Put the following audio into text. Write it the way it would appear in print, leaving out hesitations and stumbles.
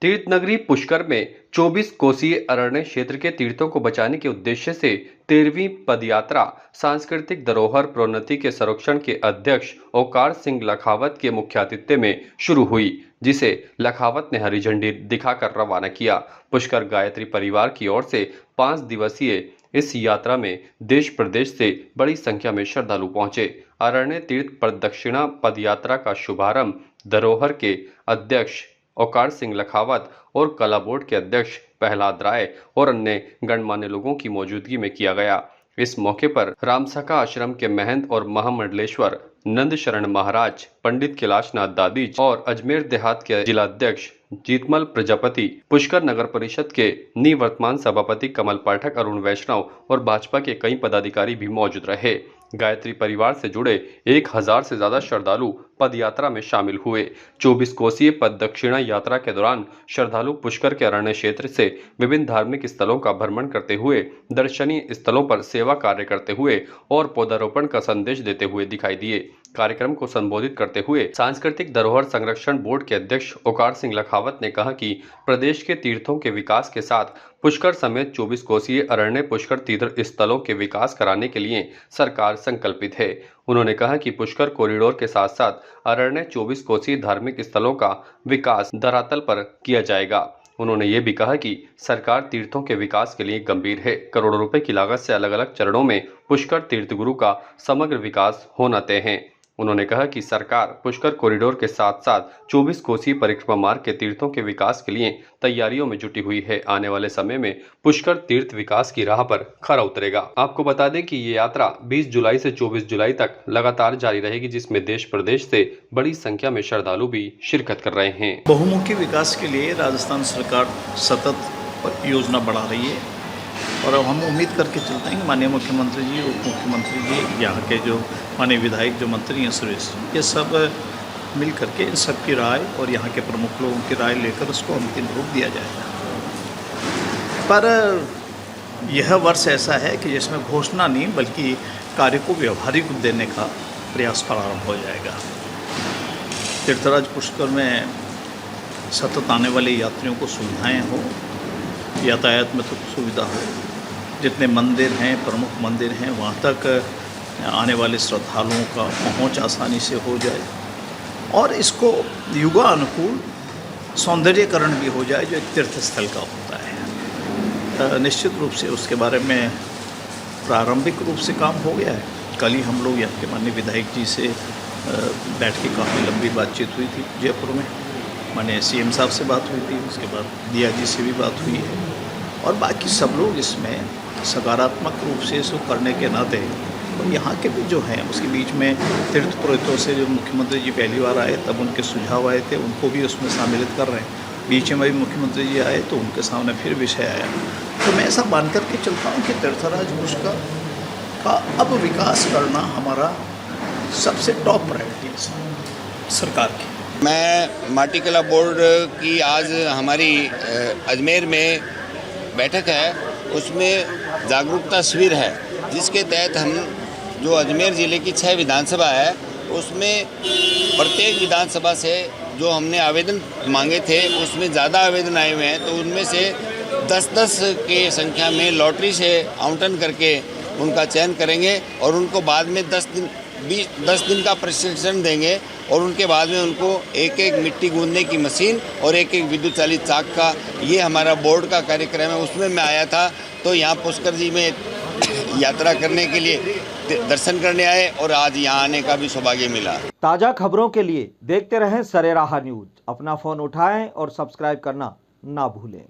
तीर्थ नगरी पुष्कर में 24 कोसीय अरण्य क्षेत्र के तीर्थों को बचाने के उद्देश्य से 13वीं पदयात्रा सांस्कृतिक धरोहर प्रोन्नति के संरक्षण के अध्यक्ष ओकार सिंह लखावत के मुख्य आतिथ्य में शुरू हुई, जिसे लखावत ने हरी झंडी दिखाकर रवाना किया। पुष्कर गायत्री परिवार की ओर से 5 दिवसीय इस यात्रा में देश प्रदेश से बड़ी संख्या में श्रद्धालु पहुंचे। अरण्य तीर्थ प्रदक्षिणा पदयात्रा का शुभारंभ धरोहर के अध्यक्ष ओकार सिंह लखावत और कला बोर्ड के अध्यक्ष प्रहलाद राय और अन्य गणमान्य लोगों की मौजूदगी में किया गया। इस मौके पर रामसखा आश्रम के महंत और महामंडलेश्वर नंद शरण महाराज, पंडित कैलाशनाथ दादीज और अजमेर देहात के जिलाध्यक्ष जीतमल प्रजापति, पुष्कर नगर परिषद के निवर्तमान सभापति कमल पाठक, अरुण वैष्णव और भाजपा के कई पदाधिकारी भी मौजूद रहे। गायत्री परिवार से जुड़े 1000 से ज्यादा श्रद्धालु पदयात्रा में शामिल हुए। 24 कोसीय पददक्षिणा यात्रा के दौरान श्रद्धालु पुष्कर के अरण्य क्षेत्र से विभिन्न धार्मिक स्थलों का भ्रमण करते हुए, दर्शनीय स्थलों पर सेवा कार्य करते हुए और पौधारोपण का संदेश देते हुए दिखाई दिए। कार्यक्रम को संबोधित करते हुए सांस्कृतिक धरोहर संरक्षण बोर्ड के अध्यक्ष ओकार सिंह लखावत ने कहा कि प्रदेश के तीर्थों के विकास के साथ पुष्कर समेत 24 कोसीय अरण्य पुष्कर तीर्थ स्थलों के विकास कराने के लिए सरकार संकल्पित है। उन्होंने कहा कि पुष्कर कॉरिडोर के साथ साथ अरण्य 24 कोसीय धार्मिक स्थलों का विकास धरातल पर किया जाएगा। उन्होंने ये भी कहा कि सरकार तीर्थों के विकास के लिए गंभीर है। करोड़ों रुपए की लागत से अलग अलग चरणों में पुष्कर तीर्थ गुरु का समग्र विकास होना तय है। उन्होंने कहा कि सरकार पुष्कर कॉरिडोर के साथ साथ 24 कोसीय परिक्रमा मार्ग के तीर्थों के विकास के लिए तैयारियों में जुटी हुई है। आने वाले समय में पुष्कर तीर्थ विकास की राह पर खरा उतरेगा। आपको बता दें कि ये यात्रा 20 जुलाई से 24 जुलाई तक लगातार जारी रहेगी, जिसमें देश प्रदेश से बड़ी संख्या में श्रद्धालु भी शिरकत कर रहे हैं। बहुमुखी विकास के लिए राजस्थान सरकार सतत योजना बढ़ा रही है और हम उम्मीद करके चलते हैं कि माननीय मुख्यमंत्री जी, उप मुख्यमंत्री जी, यहाँ के जो माननीय विधायक जो मंत्री हैं सुरेश, ये सब मिल करके इन सब की राय और यहाँ के प्रमुख लोगों की राय लेकर उसको अंतिम रूप दिया जाएगा। पर यह वर्ष ऐसा है कि जिसमें घोषणा नहीं बल्कि कार्य को व्यवहारिक रूप देने का प्रयास प्रारंभ हो जाएगा। तीर्थराज पुष्कर में सतत आने वाले यात्रियों को सुविधाएँ हो, यातायात में तो सुविधा हो, जितने मंदिर हैं, प्रमुख मंदिर हैं, वहाँ तक आने वाले श्रद्धालुओं का पहुँच आसानी से हो जाए और इसको युगानुकूल सौंदर्यीकरण भी हो जाए जो एक तीर्थ स्थल का होता है। निश्चित रूप से उसके बारे में प्रारंभिक रूप से काम हो गया है। कल ही हम लोग यहाँ के माननीय विधायक जी से बैठ के काफ़ी लंबी बातचीत हुई थी जयपुर में। माननीय सीएम साहब से बात हुई थी, उसके बाद दिया जी से भी बात हुई है और बाकी सब लोग इसमें सकारात्मक रूप से इसको करने के नाते और यहाँ के भी जो हैं उसके बीच में तीर्थ पुरोहितों से जो मुख्यमंत्री जी पहली बार आए तब उनके सुझाव आए थे, उनको भी उसमें शामिलित कर रहे हैं। बीच में भी मुख्यमंत्री जी आए तो उनके सामने फिर विषय आया। तो मैं ऐसा मान करके चलता हूँ कि तीर्थराज पुष्कर का अब विकास करना हमारा सबसे टॉप प्रायोरिटी है सरकार की। मैं माटी कला बोर्ड की आज हमारी अजमेर में बैठक है, उसमें जागरूकता शिविर है, जिसके तहत हम जो अजमेर ज़िले की 6 विधानसभा है उसमें प्रत्येक विधानसभा से जो हमने आवेदन मांगे थे उसमें ज़्यादा आवेदन आए हुए हैं, तो उनमें से 10-10 के संख्या में लॉटरी से आवंटन करके उनका चयन करेंगे और उनको बाद में 10 दिन का प्रशिक्षण देंगे और उनके बाद में उनको एक मिट्टी गूंदने की मशीन और एक विद्युत चालित चाक का, ये हमारा बोर्ड का कार्यक्रम है। उसमें मैं आया था तो यहाँ पुष्कर जी में यात्रा करने के लिए दर्शन करने आए और आज यहाँ आने का भी सौभाग्य मिला। ताज़ा खबरों के लिए देखते रहें सरेराह न्यूज। अपना फ़ोन उठाएं और सब्सक्राइब करना ना भूलें।